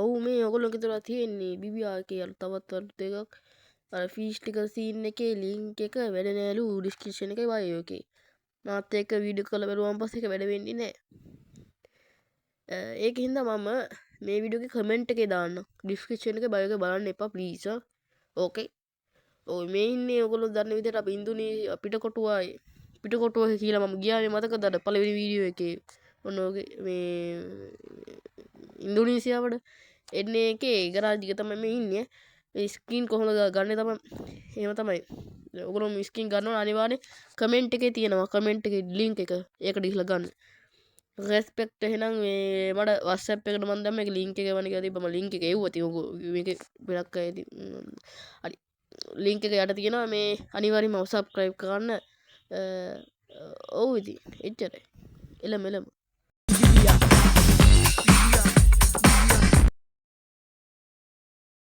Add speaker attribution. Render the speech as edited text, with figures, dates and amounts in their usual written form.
Speaker 1: ඔව් මේ ඔයගොල්ලෝ ගෙදර තියෙන්නේ BBR කියලා තවත් වර්ඩ් එකක්. අර ෆීස් ටික සීන් එකේ ලින්ක් එක වැඩ නෑලු ඩිස්ක්‍රිප්ෂන් එකේ බයෝ එකේ. මාත් එක්ක වීඩියෝ කරලා බැලුවාන් පස්සේ ඒක වැඩ වෙන්නේ නෑ. ඒක හින්දා මම මේ වීඩියෝ එකේ කමෙන්ට් එකේ දාන්න. ඩිස්ක්‍රිප්ෂන් එකේ බයෝ එක බලන්න එපා ප්ලීස්. ඕකේ. ඔය මේ ඉන්නේ ඔයගොල්ලෝ දන්න විදිහට අපි ඉන්දුනීසියා පිටකොටුව කියලා මම ගියානේ මතකද අර පළවෙනි වීඩියෝ එකේ. ඔන්න ඔගේ මේ ඉන්දුනීසියාවට එන්නේ එකේ ගරාජ් එක තමයි මේ ඉන්නේ. මේ ස්ක්‍රීන් කොහොමද ගන්න තමයි එහෙම තමයි. ඔයගොල්ලෝ මේ ස්ක්‍රීන් ගන්නවා අනිවාර්යෙන් කමෙන්ට් එකේ තියෙනවා කමෙන්ට් එකේ ලින්ක් එක. ඒකට ගිහලා ගන්න. රෙස්පෙක්ට් එහෙනම් මේ මට WhatsApp එකට මම දැම්ම ඒක ලින්ක් එක වань කියලා තිබ්බම ලින්ක් එක එව්වා තියෝ මේකේ ගොඩක් අය හරි ලින්ක් එක යට තියෙනවා මේ අනිවාර්යෙන්ම සබ්ස්ක්‍රයිබ් කරන්න ඔව් ඉතින් එච්චරයි එළම